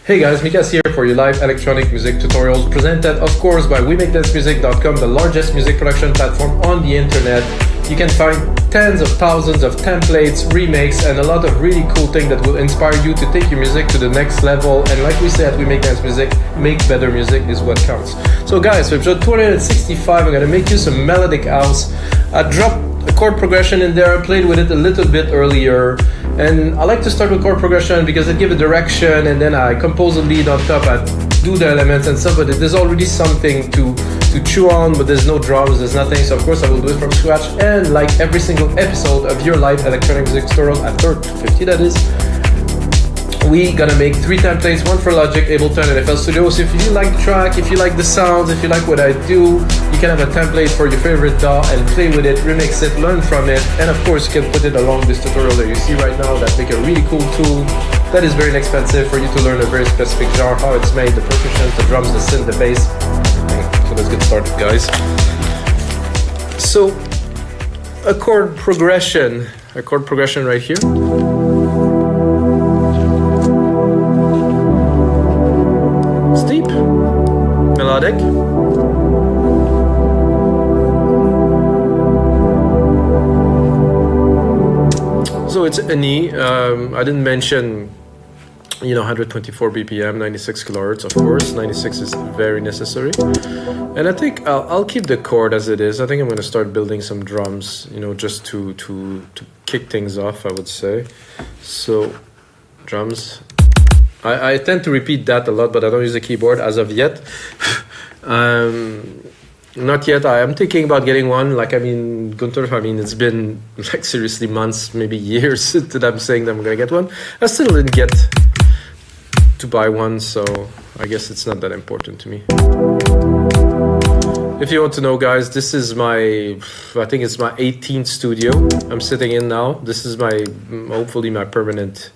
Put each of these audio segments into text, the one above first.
Hey guys, Mikas here for your live electronic music tutorials, presented of course by WeMakeDanceMusic.com, the largest music production platform on the internet. You can find tens of thousands of templates, remakes, and a lot of really cool things that will inspire you to take your music to the next level. And like we said, We Make Dance Music, make better music is what counts. So guys, for episode 265, I'm gonna make you some melodic house. I dropped a chord progression in there, I played with it a little bit earlier. And I like to start with chord progression because it gives a direction, and then I compose a lead on top, I do the elements and stuff, but there's already something to chew on, but there's no drums, there's nothing, so of course I will do it from scratch. And like every single episode of your live electronic music tutorial, at 50 that is, we gonna make 3 templates, one for Logic, Ableton, and FL Studio. So if you like the track, if you like the sounds, if you like what I do, you can have a template for your favorite DAW and play with it, remix it, learn from it, and of course you can put it along this tutorial that you see right now that make a really cool tool that is very inexpensive for you to learn a very specific genre, how it's made, the percussions, the drums, the synth, the bass. So let's get started, guys. So a chord progression right here. Steep, melodic, so it's an E. I didn't mention, 124 BPM, 96 kilohertz. Of course, 96 is very necessary. And I think I'll keep the chord as it is. I think I'm going to start building some drums, just to kick things off, I would say. So, drums. I tend to repeat that a lot, but I don't use a keyboard as of yet. Not yet. I am thinking about getting one. Gunther, it's been seriously months, maybe years that I'm saying that I'm going to get one. I still didn't get to buy one, so I guess it's not that important to me. If you want to know, guys, this is I think it's my 18th studio I'm sitting in now. This is hopefully my permanent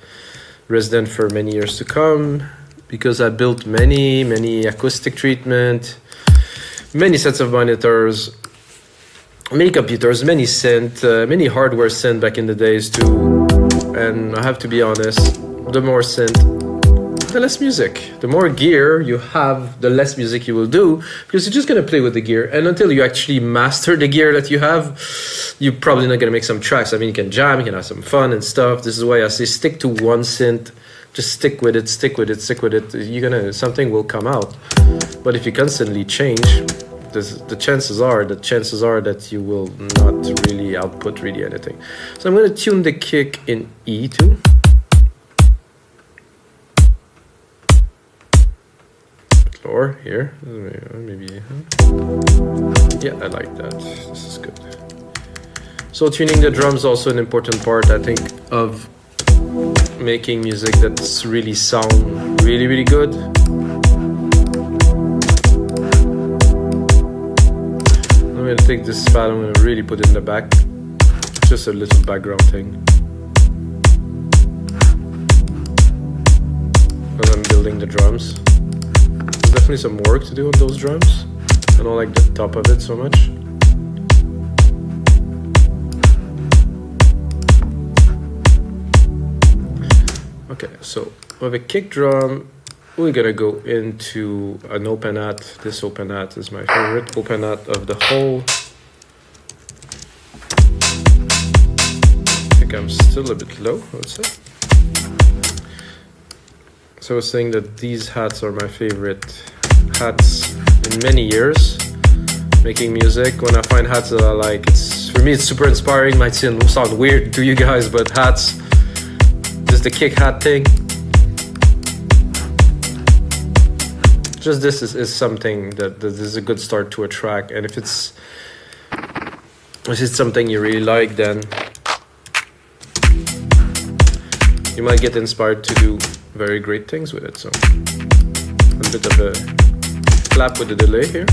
resident for many years to come, because I built many acoustic treatment, many sets of monitors, many computers, many synth, many hardware synth back in the days too. And I have to be honest, the more synth, the less music. The more gear you have, the less music you will do, because you're just gonna play with the gear. And until you actually master the gear that you have, you're probably not gonna make some tracks. You can jam, you can have some fun and stuff. This is why I say stick to one synth. Just stick with it. Something will come out. But if you constantly change, the chances are that you will not really output anything. So I'm gonna tune the kick in E too. Lower here, maybe. Yeah, I like that. This is good. So tuning the drums also an important part, I think, of making music that's really sound really good. I'm gonna take this pad, I'm gonna really put it in the back, just a little background thing. As I'm building the drums. There's definitely some work to do on those drums. I don't like the top of it so much. Okay, so with a kick drum, we're gonna go into an open hat. This open hat is my favorite open hat of the whole. I think I'm still a bit low, I would say. So I was saying that these hats are my favorite hats in many years. Making music, when I find hats that I like, for me it's super inspiring. Might sound weird to you guys, but hats, just the kick hat thing. Just this is something that is a good start to a track. And if it's something you really like, then you might get inspired to do very great things with it. So a bit of a clap with the delay here.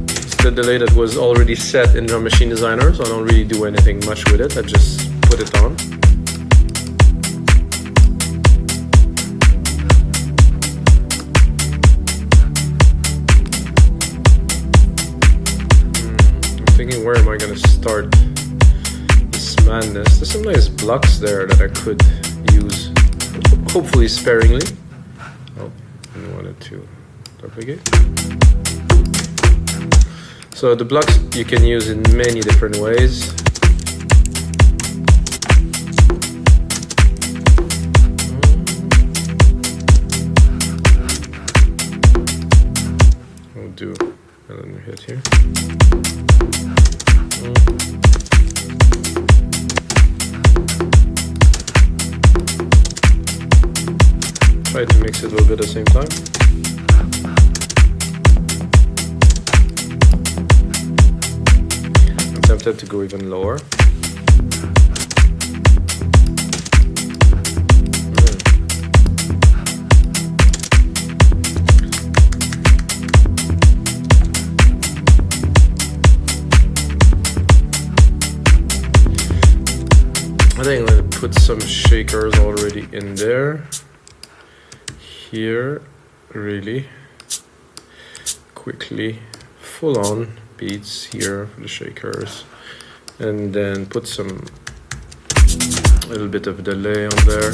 It's the delay that was already set in Drum Machine Designer, so I don't really do anything much with it. I just put it on. I'm thinking, where am I going to start madness. There's some nice blocks there that I could use, hopefully sparingly. Oh, I wanted to duplicate. So the blocks you can use in many different ways. We'll do another hit here. Try to mix it a little bit at the same time. I'm tempted to go even lower. I think I'm going to put some shakers already in there. Here, really quickly, full on beats here for the shakers, and then put some little bit of delay on there.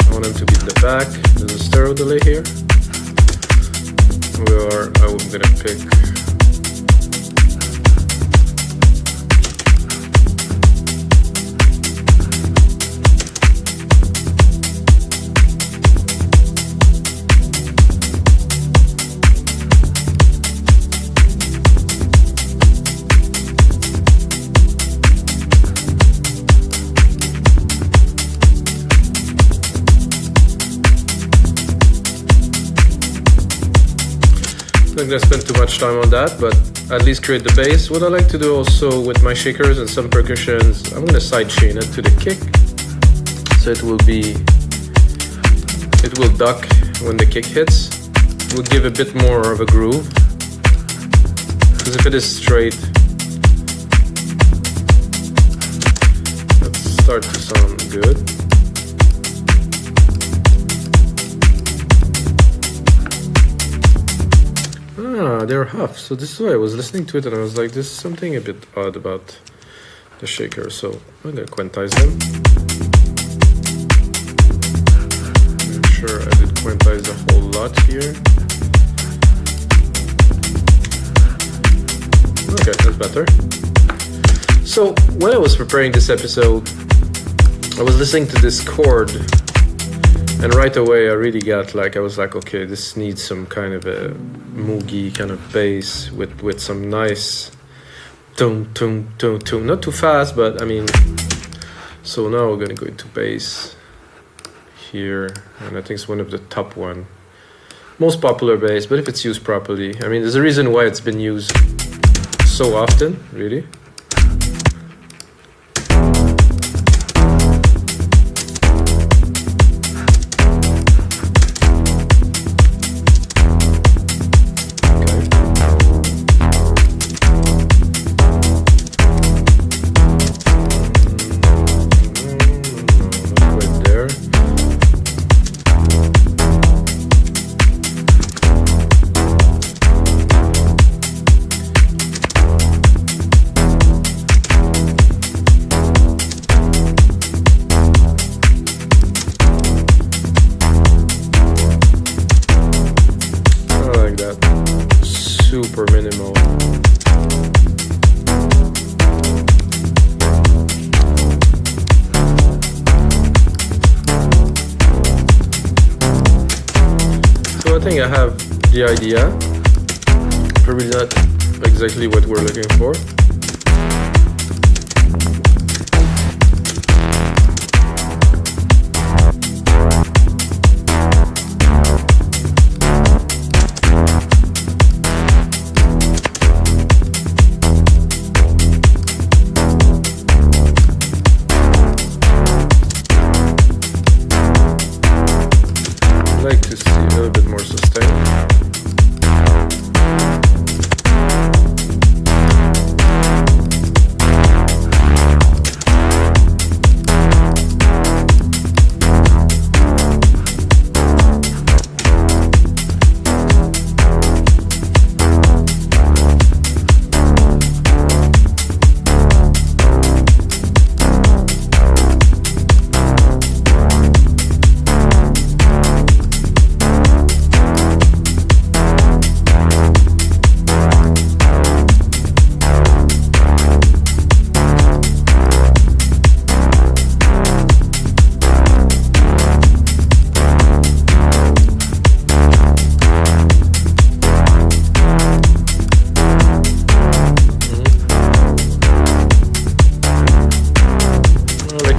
I want them to be in the back. There's a stereo delay here, where I'm gonna pick I'm not gonna spend too much time on that, but at least create the bass. What I like to do also with my shakers and some percussions, I'm gonna sidechain it to the kick, so it will duck when the kick hits. It will give a bit more of a groove, because if it is straight, let's start to sound good. Ah, they're huff. So this is why I was listening to it and I was like, there's something a bit odd about the shaker. So I'm gonna quantize them. I'm sure I did quantize a whole lot here. Okay, that's better. So when I was preparing this episode, I was listening to this chord, and right away I really got like, I was like, okay, this needs some kind of a moogie kind of bass with some nice tone, not too fast, but I mean, so now we're gonna go into bass here, and I think it's one of the top one, most popular bass, but if it's used properly, I mean, there's a reason why it's been used so often, really. Super minimal. So I think I have the idea. Probably not exactly what we're looking for.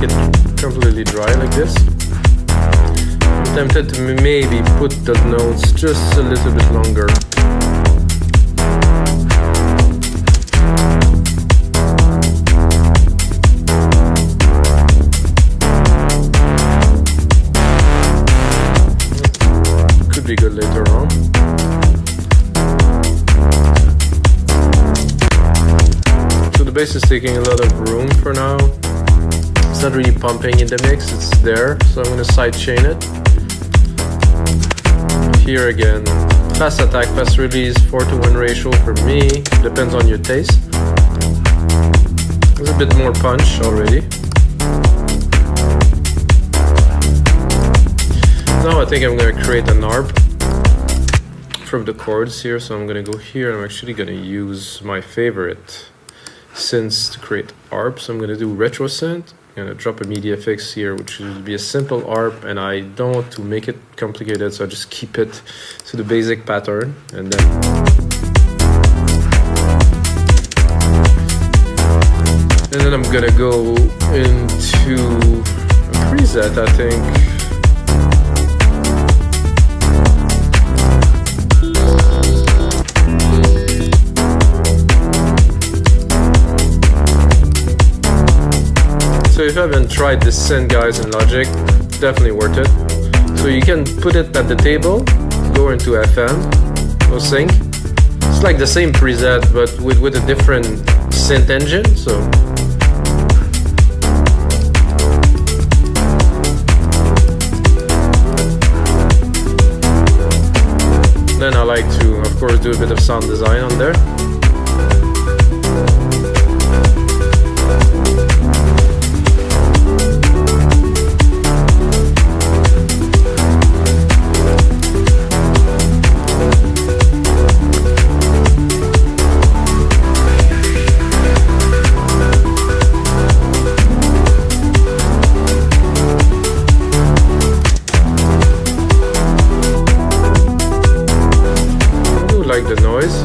make it completely dry like this. I'm tempted to maybe put the notes just a little bit longer. Could be good later on. So the bass is taking a lot of room for now. It's not really pumping in the mix, it's there, so I'm going to sidechain it. Here again, fast attack, fast release, 4:1 ratio for me, depends on your taste. There's a bit more punch already. Now I think I'm going to create an ARP from the chords here, so I'm going to go here. I'm actually going to use my favorite synths to create ARP, so I'm going to do Retro Synth. I'm going to drop a media fix here, which will be a simple ARP, and I don't want to make it complicated, so I just keep it to the basic pattern, and then I'm going to go into a preset, I think. So if you haven't tried this synth, guys, in Logic, definitely worth it. So you can put it at the table, go into FM, go sync. It's like the same preset, but with a different synth engine. So then I like to, of course, do a bit of sound design on there. Like the noise.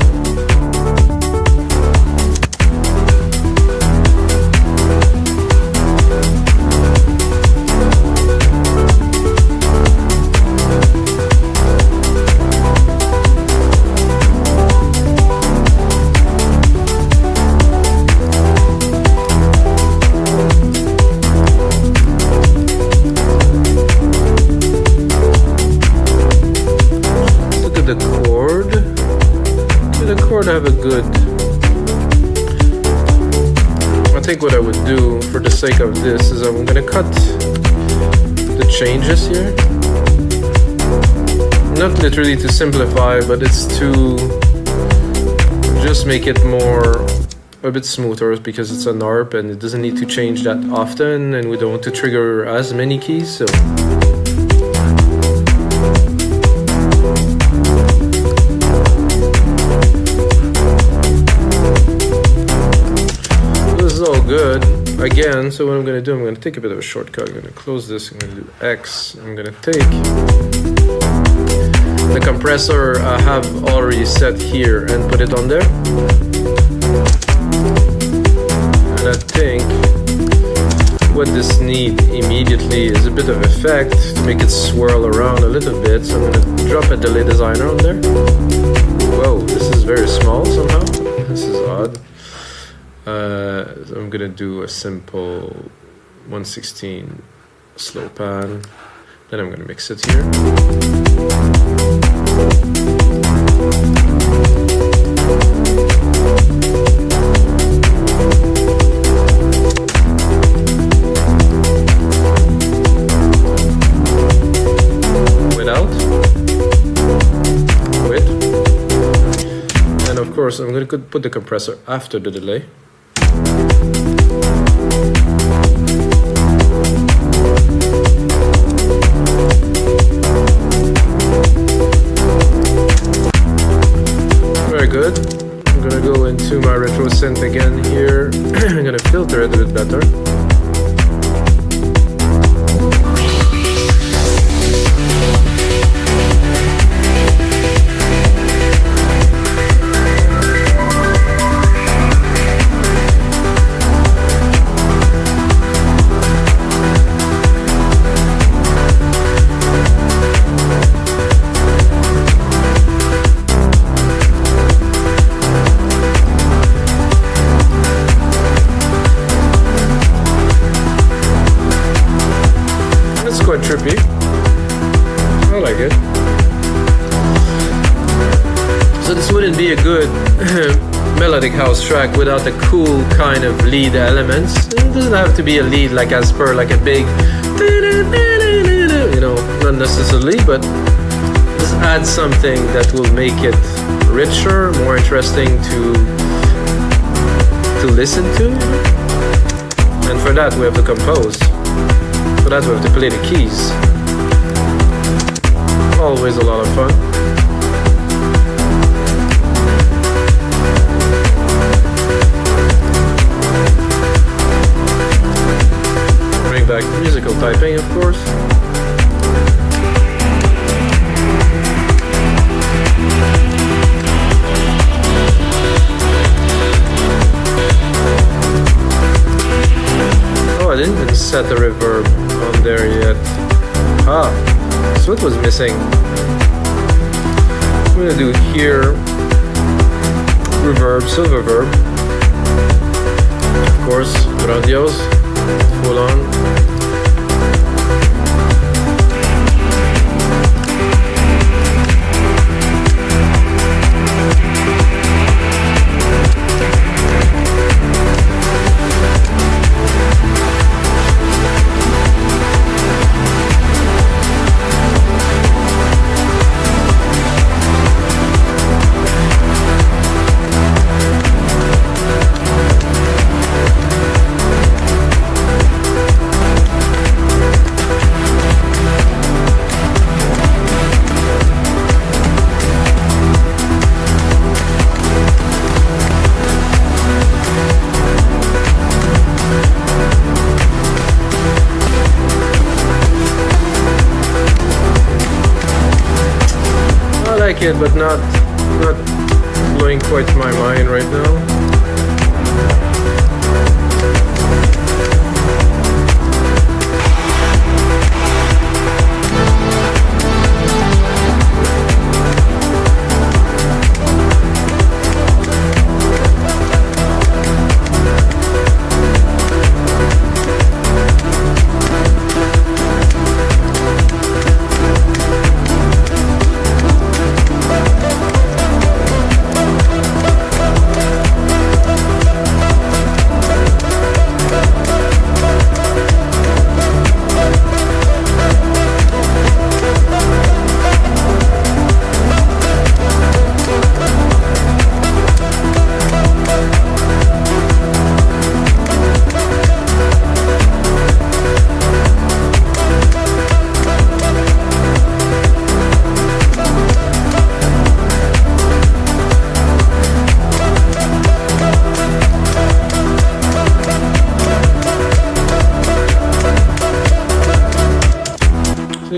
Look at the chord. The chord have a good. I think what I would do for the sake of this is I'm gonna cut the changes here. Not literally to simplify, but it's to just make it a bit smoother, because it's an ARP and it doesn't need to change that often, and we don't want to trigger as many keys. So good again. So what I'm going to do, I'm going to take a bit of a shortcut. I'm going to close this. I'm going to do X. I'm going to take the compressor I have already set here and put it on there. And I think what this needs immediately is a bit of effect to make it swirl around a little bit. So I'm going to drop a delay designer on there. Whoa, this is very small somehow. This is odd. So I'm gonna do a simple 1/16 slow pan. Then I'm gonna mix it here. Without. With. And of course I'm gonna put the compressor after the delay. Very good. I'm gonna go into my retro synth again here. I'm gonna filter it a bit better. quite trippy. I like it. So this wouldn't be a good melodic house track without a cool kind of lead elements. It doesn't have to be a lead like as per like a big, you know, not necessarily, but just add something that will make it richer, more interesting to listen to. And for that we have to compose. For that we have to play the keys. Always a lot of fun. Bring back musical typing, of course. Oh, I didn't even set the reverb on there yet. Ah, that's what was missing. I'm gonna do here reverb, silver verb. Of course, grandiose, full on. It, but not blowing quite my mind right now.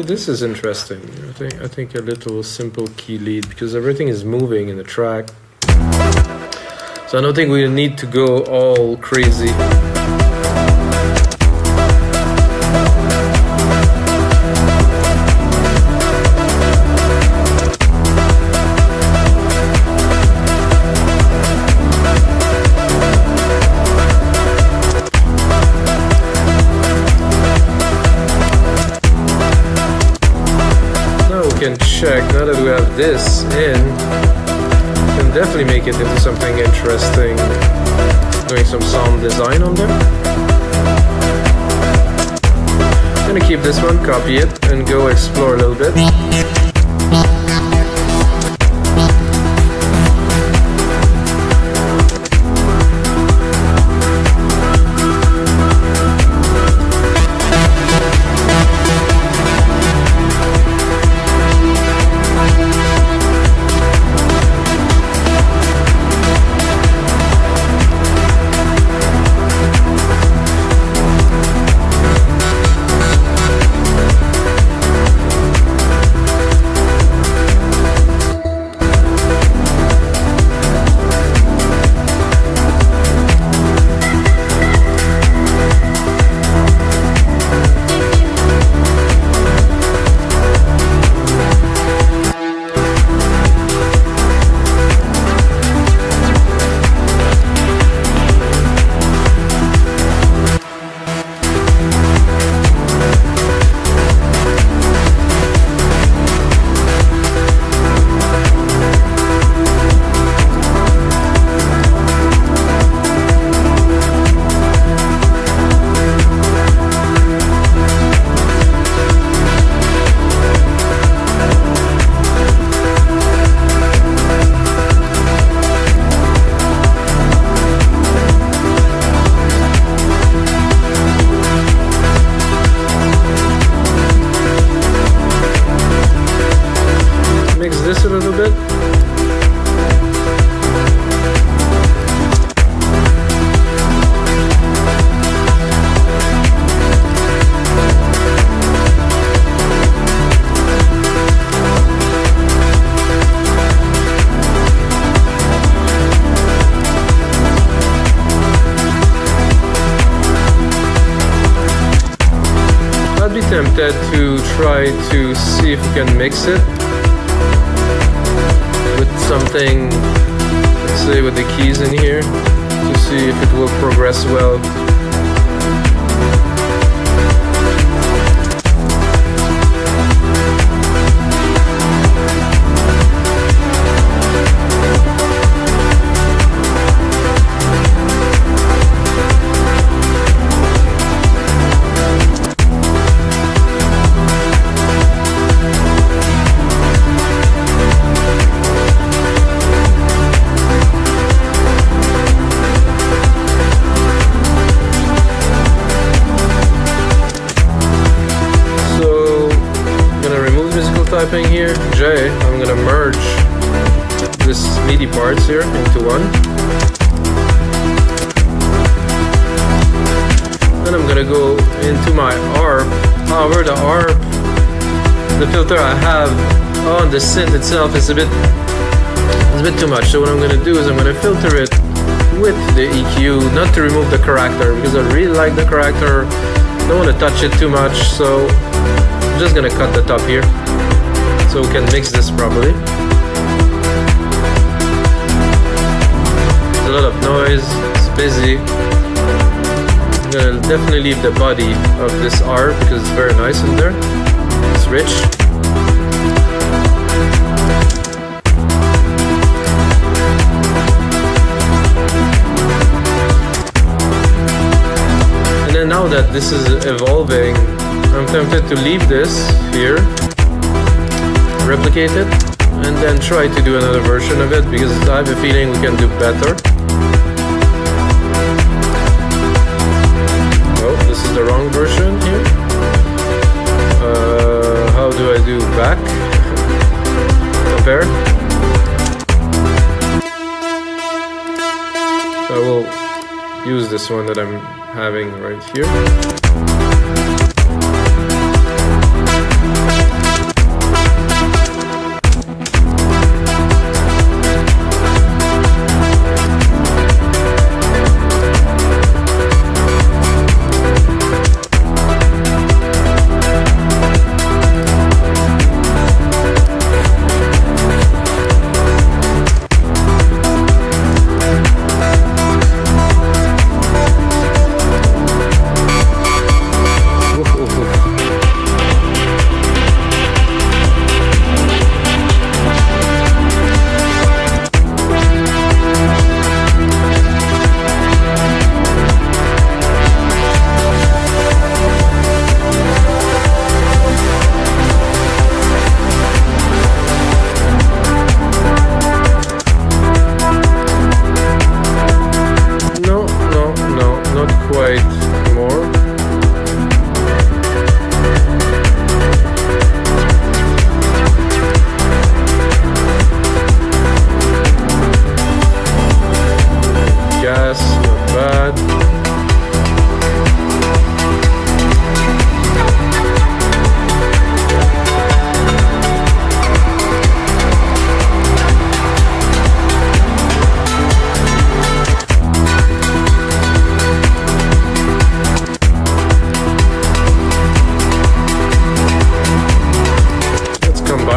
This is interesting. I think a little simple key lead because everything is moving in the track. So I don't think we need to go all crazy. Check, now that we have this in, we can definitely make it into something interesting, doing some sound design on there. I'm gonna keep this one, copy it, and go explore a little bit. be tempted to try to see if we can mix it with something, let's say with the keys in here, to see if it will progress well. Typing here, J, I'm gonna merge this MIDI parts here into one, then I'm gonna go into my ARP. However, the ARP, the filter I have on the synth itself is a bit too much. So what I'm gonna do is I'm gonna filter it with the EQ, not to remove the character, because I really like the character. Don't want to touch it too much, so I'm just gonna cut the top here, so we can mix this properly. There's a lot of noise, it's busy. I'm gonna definitely leave the body of this art because it's very nice in there. It's rich. And then now that this is evolving, I'm tempted to leave this here, replicate it, and then try to do another version of it, because I have a feeling we can do better. Oh, this is the wrong version here. How do I do back? Compare. So I will use this one that I'm having right here.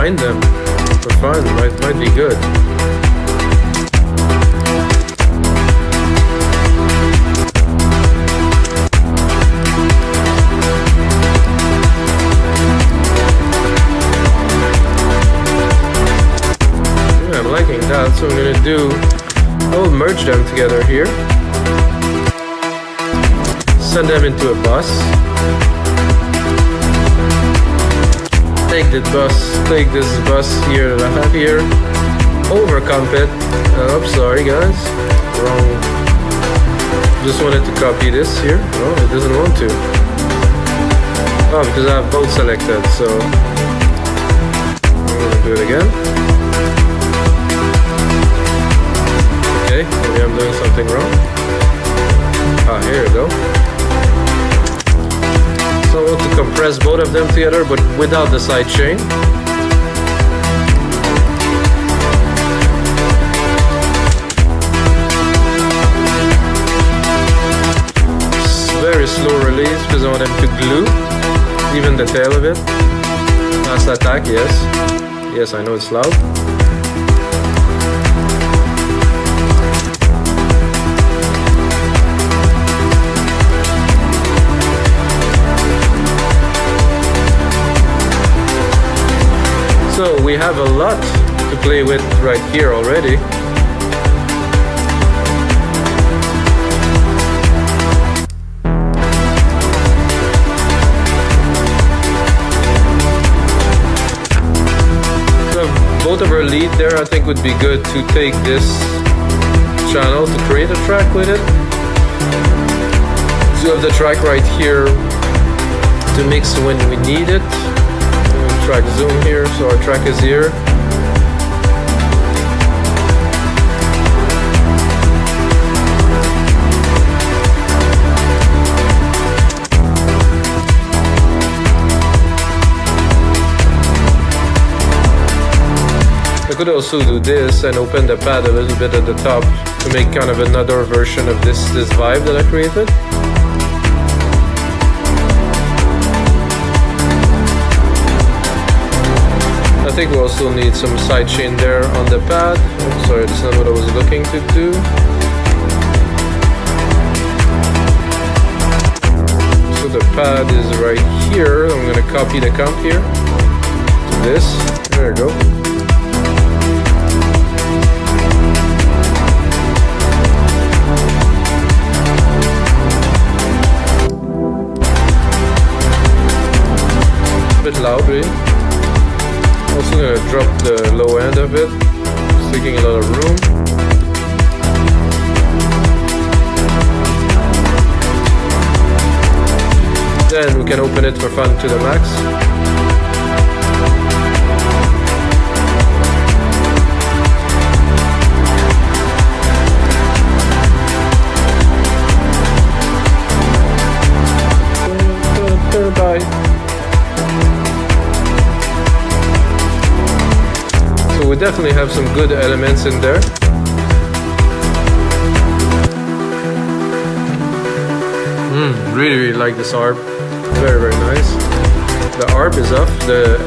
Them for fun, might be good. Yeah, I'm liking that, so I'm gonna do, I'll merge them together here, send them into a bus. Take this bus here that I have here, overcomp it. Oops, sorry guys, wrong. Just wanted to copy this here. No, it doesn't want to. Oh, because I have both selected, so I'm gonna do it again. Okay, maybe I'm doing something wrong. Ah, here we go. So I want to compress both of them together, but without the side chain. It's very slow release because I want them to glue. Even the tail of it. Last attack, yes. Yes, I know it's loud. So we have a lot to play with right here already. Both of our lead there, I think would be good to take this channel to create a track with it. So you have the track right here to mix when we need it. Track zoom here, so our track is here. I could also do this and open the pad a little bit at the top to make kind of another version of this vibe that I created. I think we also need some sidechain there on the pad. Oh, sorry, that's not what I was looking to do. So the pad is right here. I'm going to copy the comp here to this. There we go. Bit loud, really. Also gonna drop the low end of it. It's taking a lot of room. Then we can open it for fun to the max. Bye. We definitely have some good elements in there. Really like this ARP. Very nice. The ARP is off. The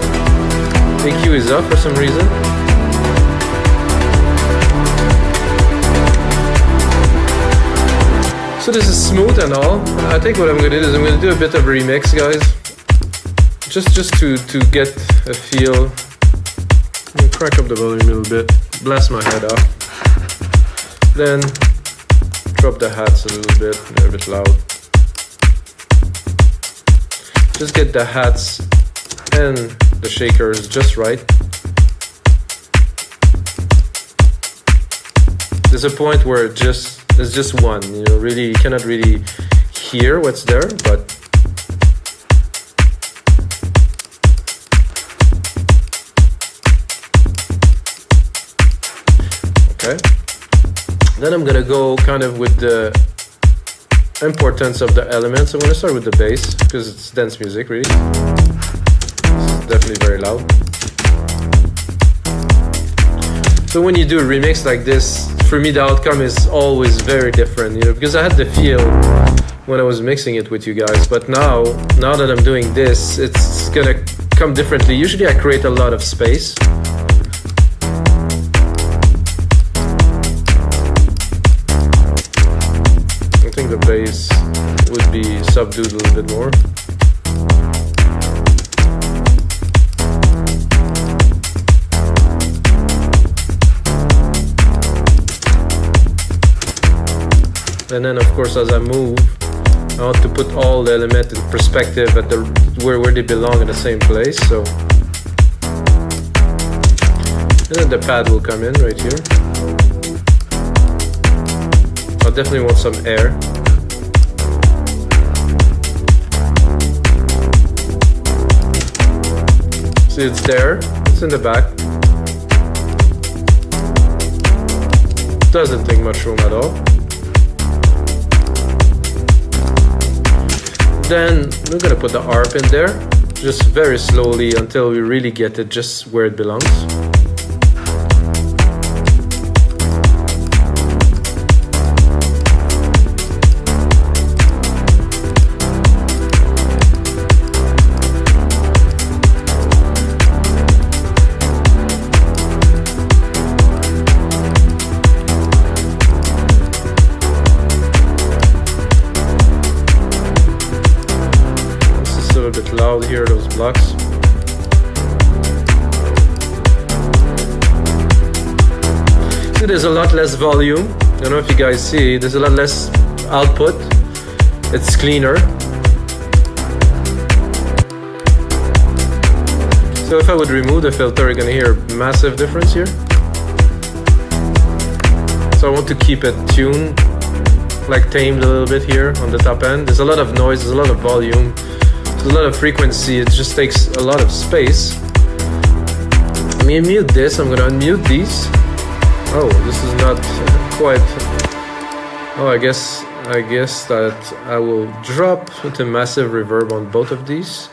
EQ is off for some reason. So this is smooth and all. I think what I'm gonna do is I'm gonna do a bit of remix, guys. Just to get a feel. Crack up the volume a little bit, blast my head off, then drop the hats a little bit, they're a bit loud. Just get the hats and the shakers just right. There's a point where it's just one, really, you cannot really hear what's there, but okay. Then I'm gonna go kind of with the importance of the elements. I'm gonna start with the bass because it's dance music, really. It's definitely very loud. So when you do a remix like this, for me the outcome is always very different, because I had the feel when I was mixing it with you guys, but now that I'm doing this, it's gonna come differently. Usually I create a lot of space. The bass would be subdued a little bit more. And then of course as I move, I want to put all the elements in perspective at where they belong in the same place. So and then the pad will come in right here. I definitely want some air. See, it's there, it's in the back. Doesn't take much room at all. Then we're gonna put the ARP in there, just very slowly until we really get it just where it belongs. bit loud here, those blocks. See, there's a lot less volume. I don't know if you guys see, there's a lot less output. It's cleaner. So if I would remove the filter, you're gonna hear a massive difference here. So I want to keep it tuned, like tamed a little bit here on the top end. There's a lot of noise, there's a lot of volume, there's a lot of frequency, it just takes a lot of space. Let me mute this, I'm gonna unmute these. Oh, this is not quite... Oh, I guess that I will drop into massive reverb on both of these.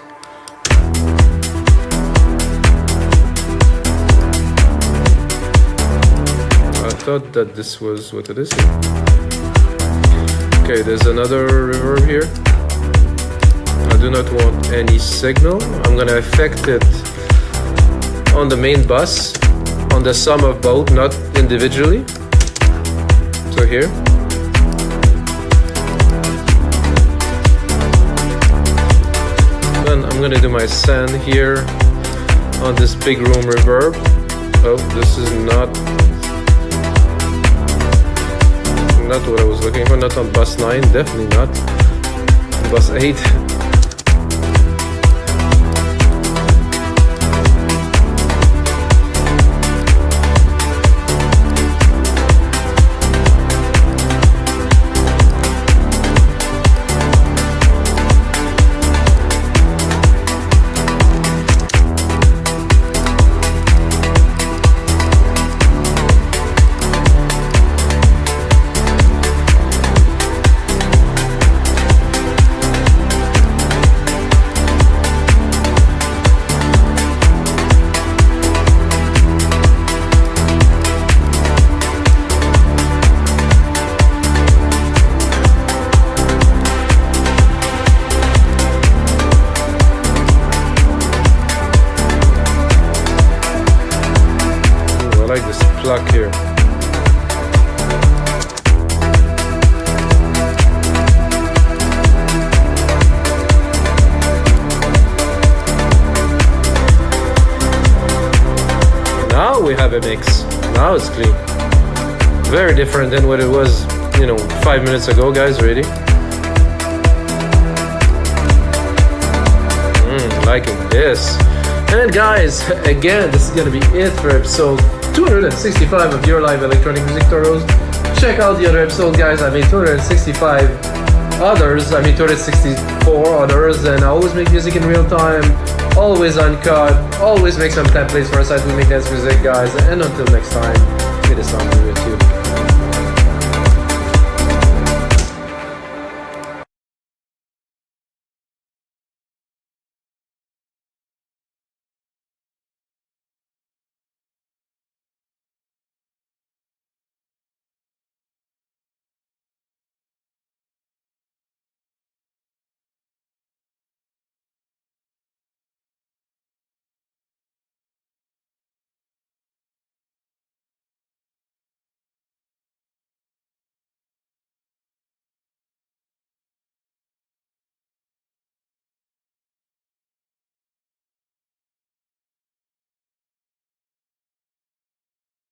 I thought that this was what it is here. Okay, there's another reverb here. I do not want any signal. I'm gonna affect it on the main bus, on the sum of both, not individually. So here. Then I'm gonna do my send here on this big room reverb. Oh, this is not what I was looking for, not on bus 9, definitely not. Bus 8. I like this pluck here. Now we have a mix. Now it's clean. Very different than what it was, 5 minutes ago, guys. Ready? Liking this. And guys, again, this is gonna be it for episode 265 of Your Live Electronic Music Tutorials. Check out the other episode, guys. I made 265 others. I made 264 others, and I always make music in real time, always uncut, always make some templates for a site we make dance music, guys. And until next time, may the sound be with you.